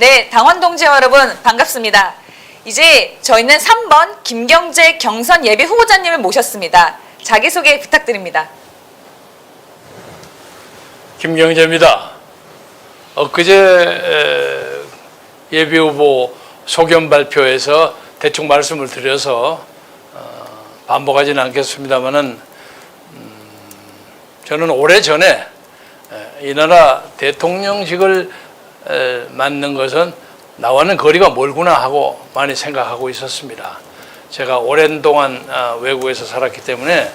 네, 당원 동지 여러분 반갑습니다. 이제 저희는 3번 김경재 경선 예비 후보자님을 모셨습니다. 자기소개 부탁드립니다. 김경재입니다. 엊그제 예비후보 소견 발표에서 대충 말씀을 드려서 반복하지는 않겠습니다만은 저는 오래전에 이 나라 대통령직을 맡는 것은 나와는 거리가 멀구나 하고 많이 생각하고 있었습니다. 제가 오랜 동안 외국에서 살았기 때문에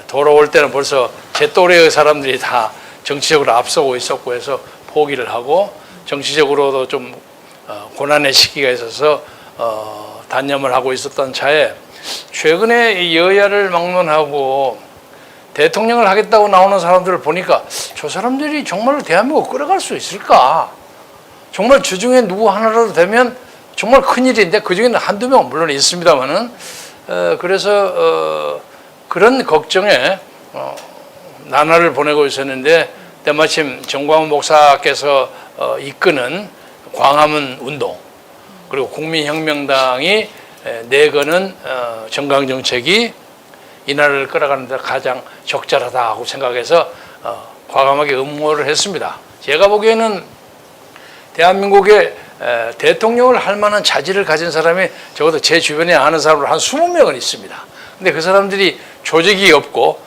돌아올 때는 벌써 제 또래의 사람들이 다 정치적으로 앞서고 있었고 해서 포기를 하고 정치적으로도 좀 고난의 시기가 있어서 단념을 하고 있었던 차에 최근에 여야를 막론하고 대통령을 하겠다고 나오는 사람들을 보니까 저 사람들이 정말 대한민국을 끌어갈 수 있을까? 정말 주중에 누구 하나라도 되면 정말 큰일인데 그중에는 한두 명은 물론 있습니다만은 그래서 그런 걱정에 나날을 보내고 있었는데 때마침 정광훈 목사께서 이끄는 광화문 운동 그리고 국민혁명당이 내거는 정강정책이 이 나라를 끌어가는 데 가장 적절하다고 생각해서 과감하게 응모를 했습니다. 제가 보기에는 대한민국의 대통령을 할 만한 자질을 가진 사람이 적어도 제 주변에 아는 사람으로 한 20명은 있습니다. 근데 그 사람들이 조직이 없고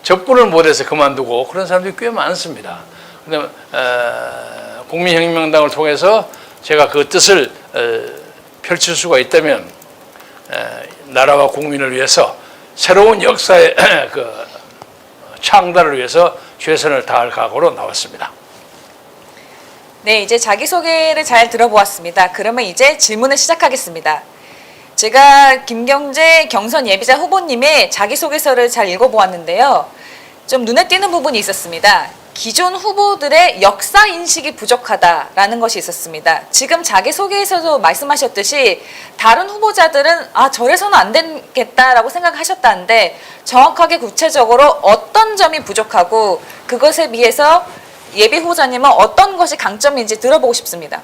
접근을 못해서 그만두고 그런 사람들이 꽤 많습니다. 근데 국민혁명당을 통해서 제가 그 뜻을 펼칠 수가 있다면 나라와 국민을 위해서 새로운 역사의 그 창달을 위해서 최선을 다할 각오로 나왔습니다. 네, 이제 자기소개를 잘 들어보았습니다. 그러면 이제 질문을 시작하겠습니다. 제가 김경재 경선 예비자 후보님의 자기소개서를 잘 읽어보았는데요. 좀 눈에 띄는 부분이 있었습니다. 기존 후보들의 역사 인식이 부족하다라는 것이 있었습니다. 지금 자기소개에서도 말씀하셨듯이 다른 후보자들은 저래서는 안 되겠다라고 생각하셨다는데 정확하게 구체적으로 어떤 점이 부족하고 그것에 비해서 예비 후보자님은 어떤 것이 강점인지 들어보고 싶습니다.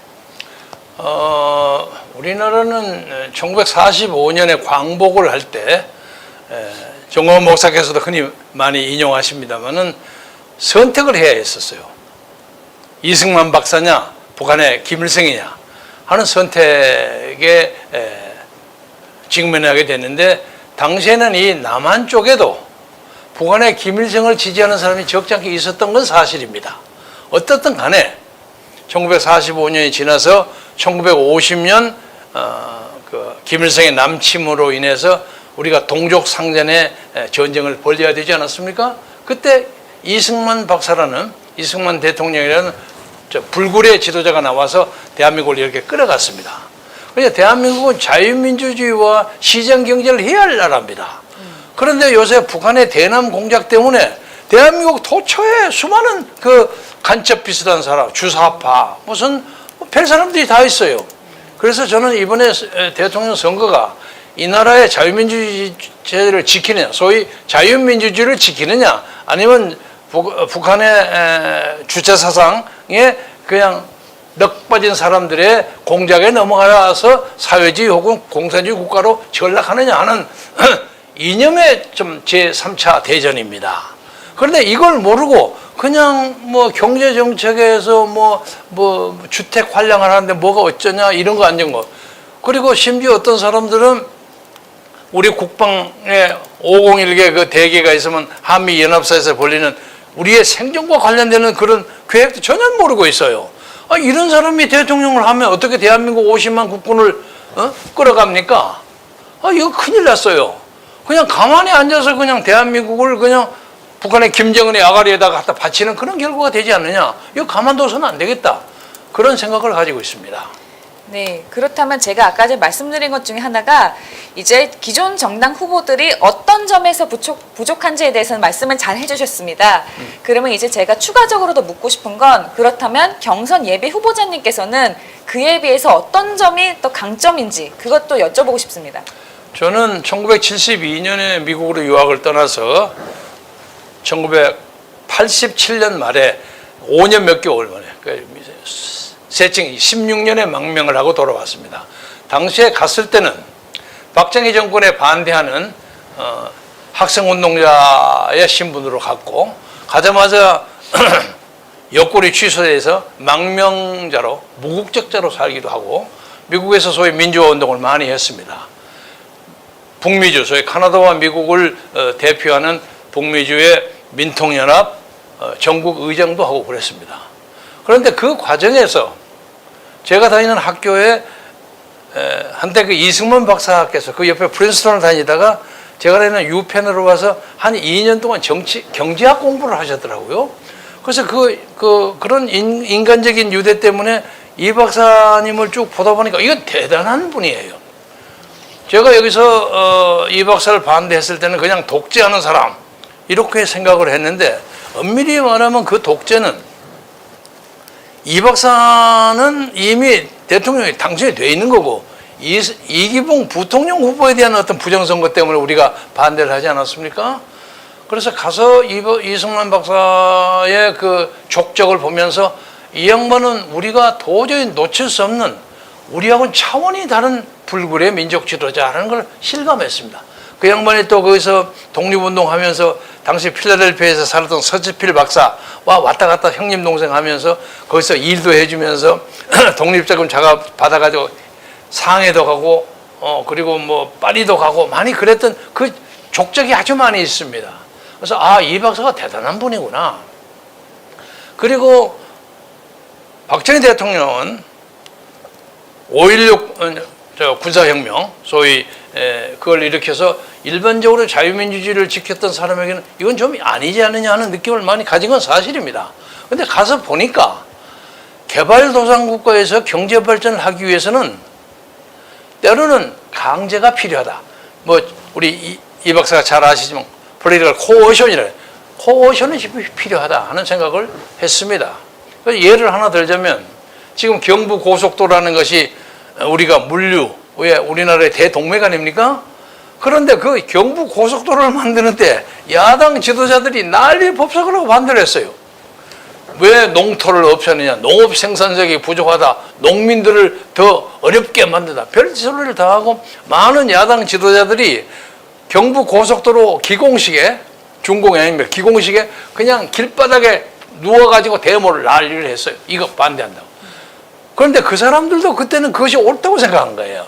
우리나라는 1945년에 광복을 할 때 정광훈 목사께서도 흔히 많이 인용하십니다만은 선택을 해야 했었어요. 이승만 박사냐, 북한의 김일성이냐 하는 선택에 직면하게 됐는데 당시에는 이 남한 쪽에도 북한의 김일성을 지지하는 사람이 적지 않게 있었던 건 사실입니다. 어떻든 간에 1945년이 지나서 1950년 그 김일성의 남침으로 인해서 우리가 동족상전의 전쟁을 벌여야 되지 않았습니까? 그때 이승만 박사라는 이승만 대통령이라는 불굴의 지도자가 나와서 대한민국을 이렇게 끌어갔습니다. 그러니까 대한민국은 자유민주주의와 시장경제를 해야 할 나라입니다. 그런데 요새 북한의 대남 공작 때문에 대한민국 토초에 수많은 그 간첩 비슷한 사람, 주사파, 무슨 별 사람들이 다 있어요. 그래서 저는 이번에 대통령 선거가 이 나라의 자유민주주의를 지키느냐, 소위 자유민주주의를 지키느냐, 아니면 북한의 주체사상에 그냥 넋 빠진 사람들의 공작에 넘어가서 사회주의 혹은 공산주의 국가로 전락하느냐 하는 이념의 좀 제3차 대전입니다. 그런데 이걸 모르고 그냥 뭐 경제정책에서 뭐 주택 활량을 하는데 뭐가 어쩌냐 이런 거 안 된 거. 그리고 심지어 어떤 사람들은 우리 국방에 501개 그 대계가 있으면 한미연합사에서 벌리는 우리의 생존과 관련되는 그런 계획도 전혀 모르고 있어요. 이런 사람이 대통령을 하면 어떻게 대한민국 50만 국군을 끌어갑니까? 이거 큰일 났어요. 그냥 가만히 앉아서 그냥 대한민국을 그냥 북한의 김정은의 아가리에다가 갖다 바치는 그런 결과가 되지 않느냐. 이거 가만둬서는 안 되겠다. 그런 생각을 가지고 있습니다. 네, 그렇다면 제가 아까 말씀드린 것 중에 하나가 이제 기존 정당 후보들이 어떤 점에서 부족한지에 대해서는 말씀을 잘 해주셨습니다. 그러면 이제 제가 추가적으로 더 묻고 싶은 건 그렇다면 경선 예비 후보자님께서는 그에 비해서 어떤 점이 또 강점인지 그것도 여쭤보고 싶습니다. 저는 1972년에 미국으로 유학을 떠나서 1987년 말에 5년 몇 개월 만에 세칭 16년에 망명을 하고 돌아왔습니다. 당시에 갔을 때는 박정희 정권에 반대하는 학생운동자의 신분으로 갔고, 가자마자 여권이 취소돼서 망명자로, 무국적자로 살기도 하고, 미국에서 소위 민주화 운동을 많이 했습니다. 북미주, 소위 카나다와 미국을 대표하는 북미주의 민통연합 전국 의장도 하고 그랬습니다. 그런데 그 과정에서 제가 다니는 학교에 한때 그 이승만 박사께서 그 옆에 프린스턴을 다니다가 제가 다니는 유펜으로 와서 한 2년 동안 경제학 공부를 하셨더라고요. 그래서 그런 인간적인 유대 때문에 이 박사님을 쭉 보다 보니까 이건 대단한 분이에요. 제가 여기서 이 박사를 반대했을 때는 그냥 독재하는 사람 이렇게 생각을 했는데, 엄밀히 말하면 그 독재는 이 박사는 이미 대통령이 당선이 돼 있는 거고, 이기붕 부통령 후보에 대한 어떤 부정선거 때문에 우리가 반대를 하지 않았습니까? 그래서 가서 이승만 박사의 그 족적을 보면서 이 양반은 우리가 도저히 놓칠 수 없는, 우리하고는 차원이 다른 불굴의 민족 지도자라는 걸 실감했습니다. 그 양반이 또 거기서 독립운동하면서 당시 필라델피아에서 살았던 서지필 박사와 왔다 갔다 형님 동생 하면서 거기서 일도 해주면서 독립자금 작업 받아가지고 상해도 가고 그리고 뭐 파리도 가고 많이 그랬던 그 족적이 아주 많이 있습니다. 그래서 이 박사가 대단한 분이구나. 그리고 박정희 대통령은 5.16 군사혁명, 소위 그걸 일으켜서 일반적으로 자유민주주의를 지켰던 사람에게는 이건 좀 아니지 않느냐 하는 느낌을 많이 가진 건 사실입니다. 근데 가서 보니까 개발도상국가에서 경제발전을 하기 위해서는 때로는 강제가 필요하다. 뭐 우리 이 박사가 잘 아시지만 political coercion이래. 코어션이 필요하다 하는 생각을 했습니다. 예를 하나 들자면 지금 경부고속도로라는 것이 우리가 물류의 우리나라의 대동맥 아닙니까? 그런데 그 경부고속도로를 만드는데 야당 지도자들이 난리 법석을 하고 반대를 했어요. 왜 농토를 없애느냐, 농업 생산력이 부족하다, 농민들을 더 어렵게 만든다, 별소리를 다 하고 많은 야당 지도자들이 경부고속도로 기공식에, 준공이 아닙니다, 기공식에 그냥 길바닥에 누워가지고 데모를 난리를 했어요. 이거 반대한다고. 그런데 그 사람들도 그때는 그것이 옳다고 생각한 거예요.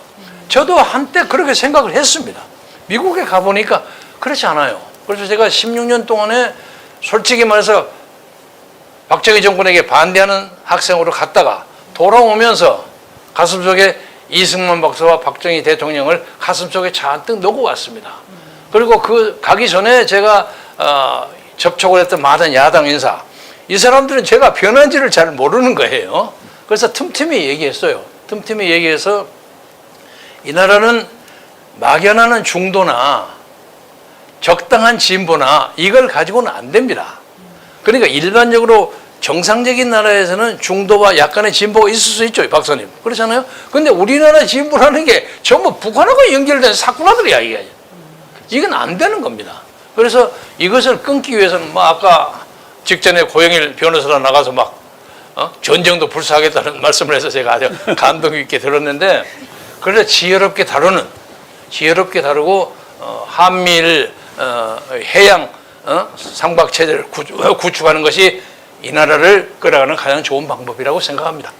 저도 한때 그렇게 생각을 했습니다. 미국에 가보니까 그렇지 않아요. 그래서 제가 16년 동안에 솔직히 말해서 박정희 정권에게 반대하는 학생으로 갔다가 돌아오면서 가슴속에 이승만 박사와 박정희 대통령을 가슴속에 잔뜩 넣고 왔습니다. 그리고 그 가기 전에 제가 접촉을 했던 많은 야당 인사, 이 사람들은 제가 변한지를 잘 모르는 거예요. 그래서 틈틈이 얘기했어요. 틈틈이 얘기해서 이 나라는 막연한 중도나 적당한 진보나 이걸 가지고는 안 됩니다. 그러니까 일반적으로 정상적인 나라에서는 중도와 약간의 진보가 있을 수 있죠, 박사님. 그렇잖아요? 근데 우리나라 진보라는 게 전부 북한하고 연결된 사쿠라들이야, 이게. 이건 안 되는 겁니다. 그래서 이것을 끊기 위해서는 뭐 아까 직전에 고영일 변호사가 나가서 막 전쟁도 불사하겠다는 말씀을 해서 제가 아주 감동 있게 들었는데, 그래서 지혜롭게 다루고 한미일 해양 상박 체제를 구축하는 것이 이 나라를 끌어가는 가장 좋은 방법이라고 생각합니다.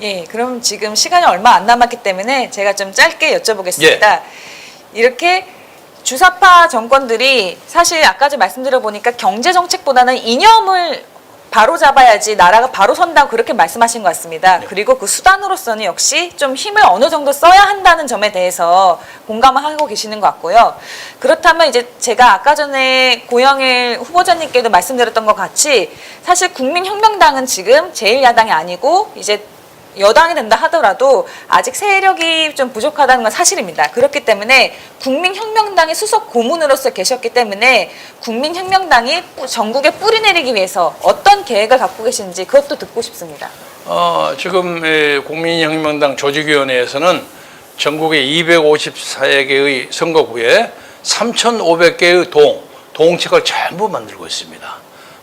예, 그럼 지금 시간이 얼마 안 남았기 때문에 제가 좀 짧게 여쭤보겠습니다. 예. 이렇게 주사파 정권들이 사실 아까 좀 말씀드려 보니까 경제 정책보다는 이념을 바로 잡아야지 나라가 바로 선다고 그렇게 말씀하신 것 같습니다. 네. 그리고 그 수단으로서는 역시 좀 힘을 어느 정도 써야 한다는 점에 대해서 공감을 하고 계시는 것 같고요. 그렇다면 이제 제가 아까 전에 고영일 후보자님께도 말씀드렸던 것 같이 사실 국민혁명당은 지금 제1야당이 아니고 이제 여당이 된다 하더라도 아직 세력이 좀 부족하다는 건 사실입니다. 그렇기 때문에 국민혁명당의 수석 고문으로서 계셨기 때문에 국민혁명당이 전국에 뿌리 내리기 위해서 어떤 계획을 갖고 계신지 그것도 듣고 싶습니다. 지금 국민혁명당 조직위원회에서는 전국의 254개의 선거구에 3,500개의 동책을 전부 만들고 있습니다.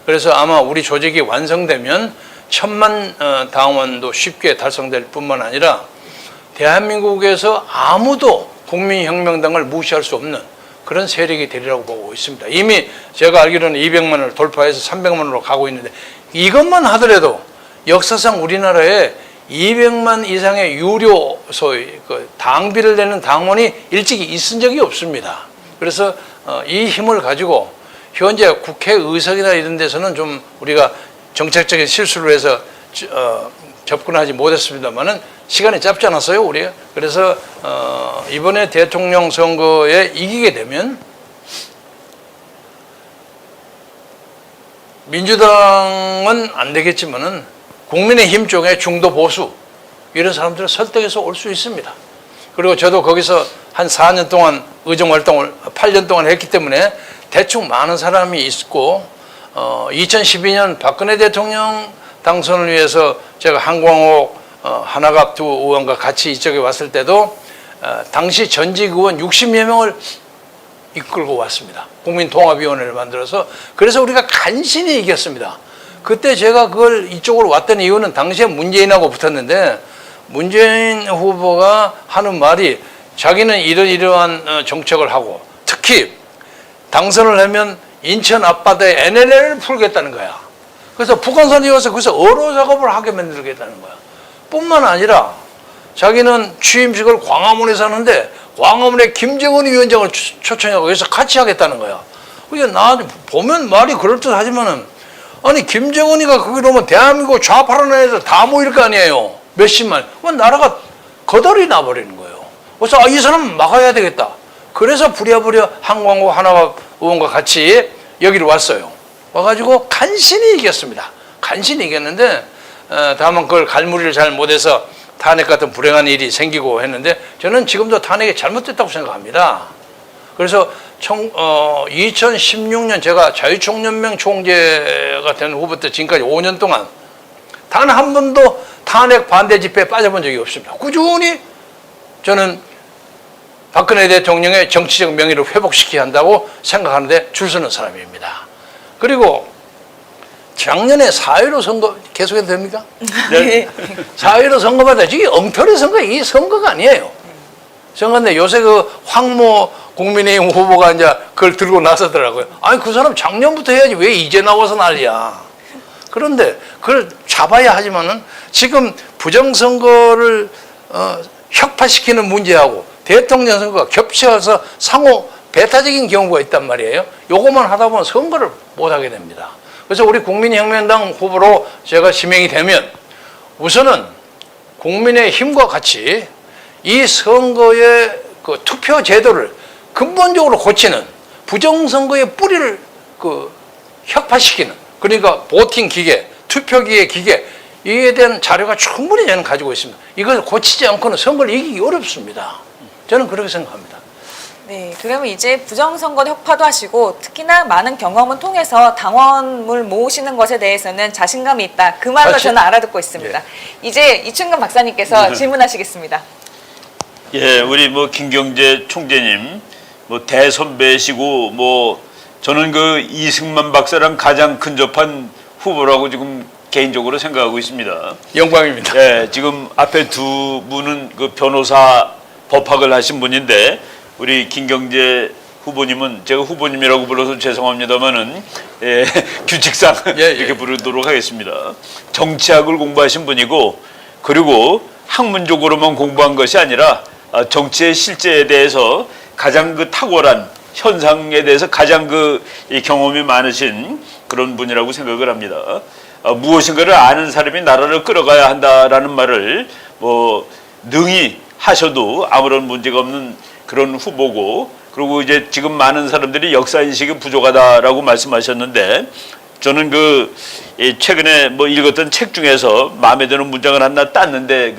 그래서 아마 우리 조직이 완성되면 1000만 당원도 쉽게 달성될 뿐만 아니라 대한민국에서 아무도 국민혁명당을 무시할 수 없는 그런 세력이 되리라고 보고 있습니다. 이미 제가 알기로는 200만을 돌파해서 300만으로 가고 있는데 이것만 하더라도 역사상 우리나라에 200만 이상의 유료 소위 그 당비를 내는 당원이 일찍이 있은 적이 없습니다. 그래서 이 힘을 가지고 현재 국회의석이나 이런 데서는 좀 우리가 정책적인 실수를 해서 접근하지 못했습니다만은 시간이 짧지 않았어요, 우리가. 그래서 이번에 대통령 선거에 이기게 되면 민주당은 안 되겠지만은 국민의힘 쪽에 중도 보수 이런 사람들을 설득해서 올 수 있습니다. 그리고 저도 거기서 한 4년 동안 의정 활동을 8년 동안 했기 때문에 대충 많은 사람이 있고 2012년 박근혜 대통령 당선을 위해서 제가 한광옥 하나갑 두 의원과 같이 이쪽에 왔을 때도 당시 전직 의원 60여 명을 이끌고 왔습니다. 국민통합위원회를 만들어서. 그래서 우리가 간신히 이겼습니다. 그때 제가 그걸 이쪽으로 왔던 이유는 당시에 문재인하고 붙었는데 문재인 후보가 하는 말이 자기는 이러이러한 정책을 하고 특히 당선을 하면 인천 앞바다에 NLL을 풀겠다는 거야. 그래서 북한산에 와서 거기서 어로 작업을 하게 만들겠다는 거야. 뿐만 아니라 자기는 취임식을 광화문에서 하는데 광화문에 김정은 위원장을 초청하고 여기서 같이 하겠다는 거야. 그게 나 보면 말이 그럴듯하지만은 아니 김정은이가 거기로 오면 대한민국 좌파라는 애들 다 모일 거 아니에요. 몇십만. 그건 나라가 거덜이 나버리는 거예요. 그래서 이 사람 막아야 되겠다. 그래서 부랴부랴 한광호 하나갑 의원과 같이 여기로 왔어요. 와가지고 간신히 이겼습니다. 간신히 이겼는데 다만 그걸 갈무리를 잘 못해서 탄핵 같은 불행한 일이 생기고 했는데 저는 지금도 탄핵이 잘못됐다고 생각합니다. 그래서 2016년 제가 자유총연맹 총재가 된 후부터 지금까지 5년 동안 단 한 번도 탄핵 반대 집회에 빠져본 적이 없습니다. 꾸준히 저는 박근혜 대통령의 정치적 명예를 회복시켜야 한다고 생각하는데 줄 서는 사람입니다. 그리고 작년에 4.15 선거 계속해도 됩니까? 네. 4.15 선거마다 이게 엉터리 선거, 이게 선거가 아니에요. 선거인데 요새 그 황모 국민의힘 후보가 이제 그걸 들고 나서더라고요. 아니, 그 사람 작년부터 해야지 왜 이제 나와서 난리야. 그런데 그걸 잡아야 하지만은 지금 부정선거를 혁파시키는 문제하고 대통령 선거가 겹쳐서 상호 배타적인 경우가 있단 말이에요. 요것만 하다 보면 선거를 못 하게 됩니다. 그래서 우리 국민혁명당 후보로 제가 지명이 되면 우선은 국민의힘과 같이 이 선거의 그 투표 제도를 근본적으로 고치는 부정선거의 뿌리를 혁파시키는 그러니까 보팅 기계, 투표기계 기계 이에 대한 자료가 충분히 저는 가지고 있습니다. 이걸 고치지 않고는 선거를 이기기 어렵습니다. 저는 그렇게 생각합니다. 네, 그러면 이제 부정선거 혁파도 하시고 특히나 많은 경험을 통해서 당원을 모으시는 것에 대해서는 자신감이 있다. 그 말로 저는 알아듣고 있습니다. 예. 이제 이춘근 박사님께서 질문하시겠습니다. 예, 우리 김경재 총재님 대선배시고 저는 이승만 박사랑 가장 근접한 후보라고 지금 개인적으로 생각하고 있습니다. 영광입니다. 예, 지금 앞에 두 분은 변호사 법학을 하신 분인데 우리 김경재 후보님은 제가 후보님이라고 불러서 죄송합니다만은 규칙상 이렇게 부르도록 하겠습니다. 정치학을 공부하신 분이고 그리고 학문적으로만 공부한 것이 아니라 정치의 실제에 대해서 가장 탁월한 현상에 대해서 가장 이 경험이 많으신 그런 분이라고 생각을 합니다. 무엇인가를 아는 사람이 나라를 끌어가야 한다라는 말을 능히 하셔도 아무런 문제가 없는 그런 후보고 그리고 이제 지금 많은 사람들이 역사인식이 부족하다라고 말씀하셨는데 저는 최근에 읽었던 책 중에서 마음에 드는 문장을 하나 땄는데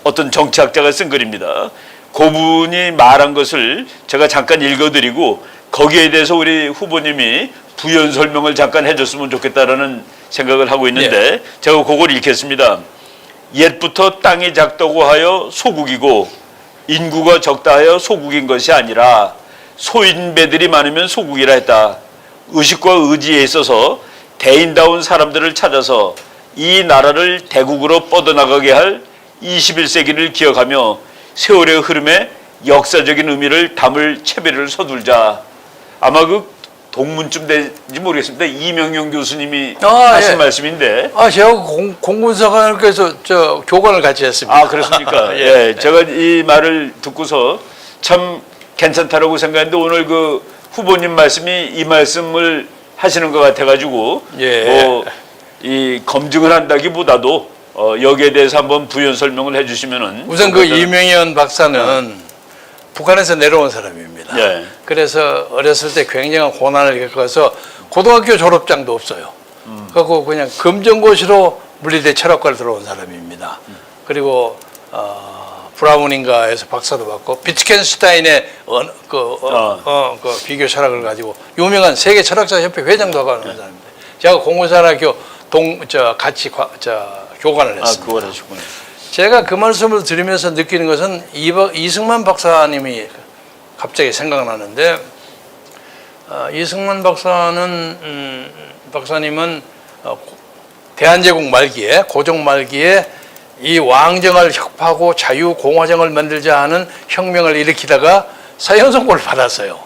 어떤 정치학자가 쓴 글입니다. 그분이 말한 것을 제가 잠깐 읽어드리고 거기에 대해서 우리 후보님이 부연 설명을 잠깐 해줬으면 좋겠다라는 생각을 하고 있는데 제가 그걸 읽겠습니다. 옛부터 땅이 작다고 하여 소국이고 인구가 적다 하여 소국인 것이 아니라 소인배들이 많으면 소국이라 했다. 의식과 의지에 있어서 대인다운 사람들을 찾아서 이 나라를 대국으로 뻗어나가게 할 21세기를 기억하며 세월의 흐름에 역사적인 의미를 담을 채비를 서둘자. 아마 그 동문쯤 되는지 모르겠습니다. 이명용 교수님이 하신 예. 말씀인데. 제가 공군사관학교에서 저 교관을 같이 했습니다. 아, 그렇습니까? 예. 예. 제가 이 말을 듣고서 참 괜찮다라고 생각했는데 오늘 그 후보님 말씀이 이 말씀을 하시는 것 같아가지고 예. 이 검증을 한다기보다도 여기에 대해서 한번 부연 설명을 해주시면은 우선 그 이명현 박사는 북한에서 내려온 사람입니다. 예. 그래서 어렸을 때 굉장한 고난을 겪어서 고등학교 졸업장도 없어요. 그리고 그냥 검정고시로 물리대 철학과를 들어온 사람입니다. 그리고 브라운인가에서 박사도 받고 비트겐슈타인의 그 비교 철학을 가지고 유명한 세계 철학자 협회 회장도 하고 하는 사람입니다. 제가 공군사관학교 같이 교관을 했습니다. 그걸 하셨군요. 제가 그 말씀을 드리면서 느끼는 것은 이승만 박사님이 갑자기 생각나는데, 이승만 박사님은 대한제국 말기에, 고종 말기에 이 왕정을 혁파하고 자유공화정을 만들자 하는 혁명을 일으키다가 사형선고를 받았어요.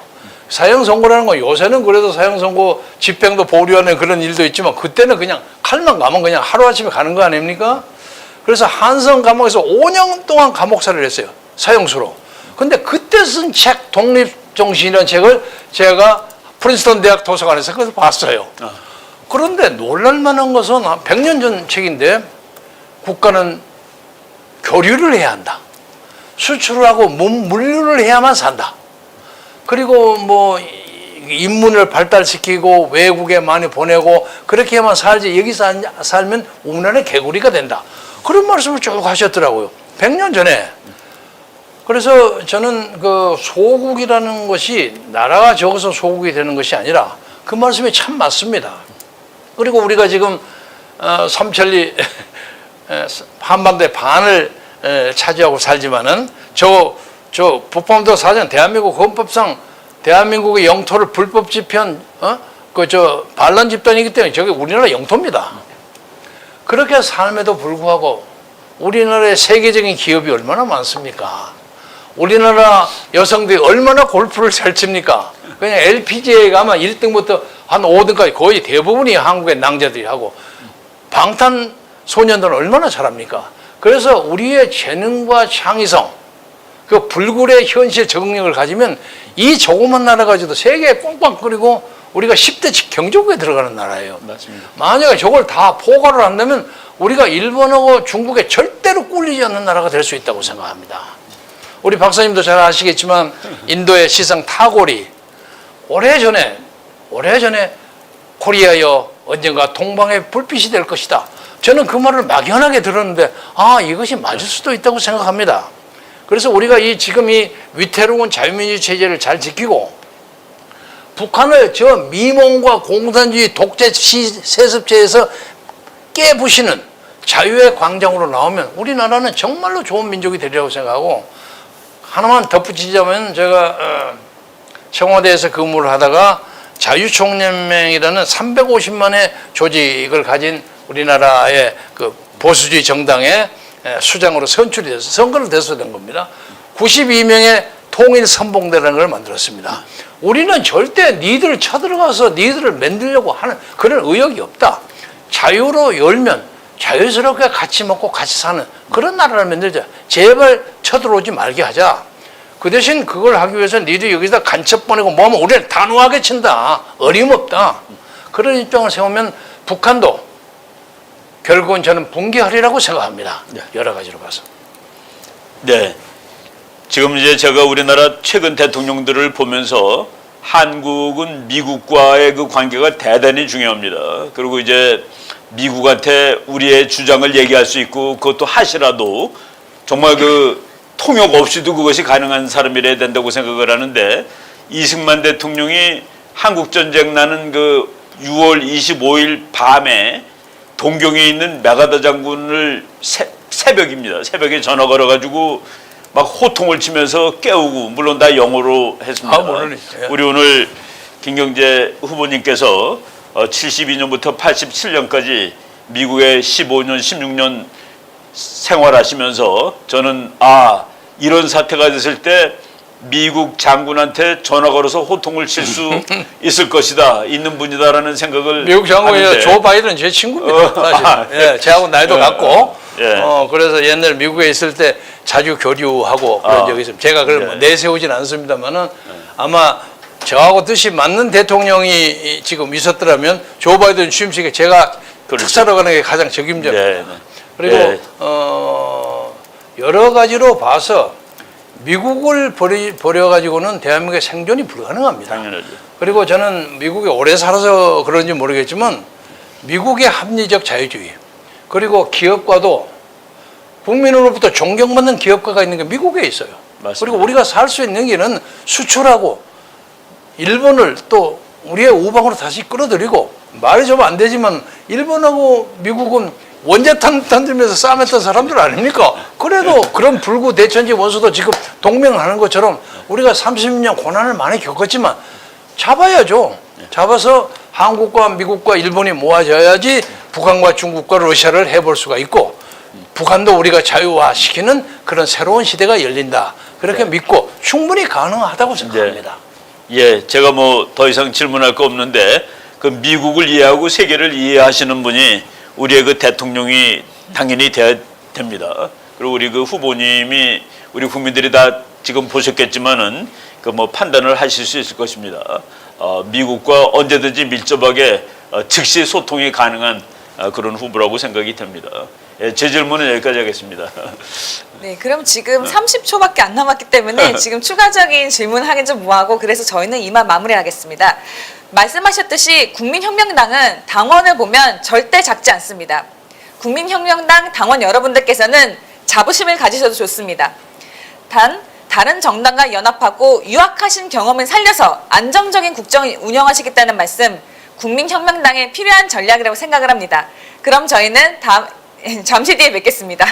사형선고라는 건 요새는 그래도 사형선고 집행도 보류하는 그런 일도 있지만 그때는 그냥 칼만 가면 그냥 하루아침에 가는 거 아닙니까? 그래서 한성 감옥에서 5년 동안 감옥살이를 했어요. 사형수로. 근데 그때 쓴 책 독립정신이라는 책을 제가 프린스턴 대학 도서관에서 그걸 봤어요. 그런데 놀랄만한 것은 100년 전 책인데 국가는 교류를 해야 한다. 수출을 하고 물류를 해야만 산다. 그리고 뭐 인문을 발달시키고 외국에 많이 보내고 그렇게 해야만 살지, 여기서 살면 우리나라의 개구리가 된다. 그런 말씀을 쭉 하셨더라고요. 100년 전에. 그래서 저는 그 소국이라는 것이 나라가 적어서 소국이 되는 것이 아니라 그 말씀이 참 맞습니다. 그리고 우리가 지금 삼천리 한반도의 반을 차지하고 살지만은 저 북방도 사전 대한민국 헌법상 대한민국의 영토를 불법 집현 반란 집단이기 때문에 저게 우리나라 영토입니다. 그렇게 삶에도 불구하고 우리나라의 세계적인 기업이 얼마나 많습니까? 우리나라 여성들이 얼마나 골프를 잘 칩니까? 그냥 LPGA에 가면 1등부터 한 5등까지 거의 대부분이 한국의 낭자들이 하고 방탄소년단은 얼마나 잘합니까? 그래서 우리의 재능과 창의성, 그 불굴의 현실 적응력을 가지면 이 조그만 나라 가지고도 세계에 꽝꽝거리고 우리가 10대 경제국에 들어가는 나라예요. 맞습니다. 만약에 저걸 다 포괄을 한다면 우리가 일본하고 중국에 절대로 꿀리지 않는 나라가 될 수 있다고 생각합니다. 우리 박사님도 잘 아시겠지만 인도의 시상 타골이 오래전에 코리아여 언젠가 동방의 불빛이 될 것이다. 저는 그 말을 막연하게 들었는데 이것이 맞을 수도 있다고 생각합니다. 그래서 우리가 지금 이 위태로운 자유민주 체제를 잘 지키고 북한을 저 미몽과 공산주의 독재 세습체에서 깨부시는 자유의 광장으로 나오면 우리나라는 정말로 좋은 민족이 되리라고 생각하고, 하나만 덧붙이자면 제가 청와대에서 근무를 하다가 자유총연맹이라는 350만의 조직을 가진 우리나라의 그 보수주의 정당의 수장으로 선출이 돼서 선거를 돼서 된 겁니다. 92명의 통일선봉대라는 걸 만들었습니다. 우리는 절대 니들을 쳐들어가서 니들을 만들려고 하는 그런 의욕이 없다. 자유로 열면 자유스럽게 같이 먹고 같이 사는 그런 나라를 만들자. 제발 쳐들어오지 말게 하자. 그 대신 그걸 하기 위해서 니들 여기다 간첩 보내고 뭐하면 우리를 단호하게 친다. 어림없다. 그런 입장을 세우면 북한도 결국은 저는 붕괴하리라고 생각합니다. 여러 가지로 봐서. 네. 지금 이제 제가 우리나라 최근 대통령들을 보면서 한국은 미국과의 그 관계가 대단히 중요합니다. 그리고 이제 미국한테 우리의 주장을 얘기할 수 있고 그것도 하시라도 정말 그 통역 없이도 그것이 가능한 사람이라야 된다고 생각을 하는데, 이승만 대통령이 한국전쟁 나는 그 6월 25일 밤에 동경에 있는 메가더 장군을 새벽입니다. 새벽에 전화 걸어가지고 막 호통을 치면서 깨우고, 물론 다 영어로 했습니다. 물론이죠. 우리 오늘 김경재 후보님께서 72년부터 87년까지 미국에 15년, 16년 생활하시면서 저는 이런 사태가 됐을 때 미국 장군한테 전화 걸어서 호통을 칠 수 있을 것이다, 있는 분이다라는 생각을 미국 장군이 하는데, 조 바이든 제 친구입니다. 사실. 예, 저하고 나이도 같고. 예. 그래서 옛날 미국에 있을 때 자주 교류하고 그런 적이 있습니다. 제가 그걸 뭐 예. 내세우진 않습니다만은 아마 저하고 뜻이 맞는 대통령이 지금 있었더라면 조 바이든 취임식에 제가 그렇죠. 특사로 가는 게 가장 적임자입니다. 네, 네. 그리고 예. 여러 가지로 봐서 미국을 버려가지고는 대한민국의 생존이 불가능합니다. 당연하죠. 그리고 저는 미국에 오래 살아서 그런지 모르겠지만 미국의 합리적 자유주의, 그리고 기업과도 국민으로부터 존경받는 기업가가 있는 게 미국에 있어요. 맞습니다. 그리고 우리가 살 수 있는 길은 수출하고 일본을 또 우리의 우방으로 다시 끌어들이고, 말이 좀 안 되지만 일본하고 미국은 원자탄 던지면서 싸움했던 사람들 아닙니까? 그래도 그런 불구 대천지 원수도 지금 동맹하는 것처럼 우리가 30년 고난을 많이 겪었지만 잡아야죠. 잡아서 한국과 미국과 일본이 모아져야지 북한과 중국과 러시아를 해볼 수가 있고, 북한도 우리가 자유화시키는 그런 새로운 시대가 열린다, 그렇게 믿고 충분히 가능하다고 생각합니다. 예, 제가 뭐 더 이상 질문할 거 없는데, 그 미국을 이해하고 세계를 이해하시는 분이 우리의 그 대통령이 당연히 돼야 됩니다. 그리고 우리 그 후보님이, 우리 국민들이 다 지금 보셨겠지만은 그 뭐 판단을 하실 수 있을 것입니다. 미국과 언제든지 밀접하게 즉시 소통이 가능한 그런 후보라고 생각이 됩니다. 예, 제 질문은 여기까지 하겠습니다. 네, 그럼 지금 30초밖에 안 남았기 때문에 지금 추가적인 질문하기 좀 뭐하고, 그래서 저희는 이만 마무리하겠습니다. 말씀하셨듯이 국민혁명당은 당원을 보면 절대 작지 않습니다. 국민혁명당 당원 여러분들께서는 자부심을 가지셔도 좋습니다. 단, 다른 정당과 연합하고 유학하신 경험을 살려서 안정적인 국정을 운영하시겠다는 말씀, 국민혁명당에 필요한 전략이라고 생각을 합니다. 그럼 저희는 잠시 뒤에 뵙겠습니다.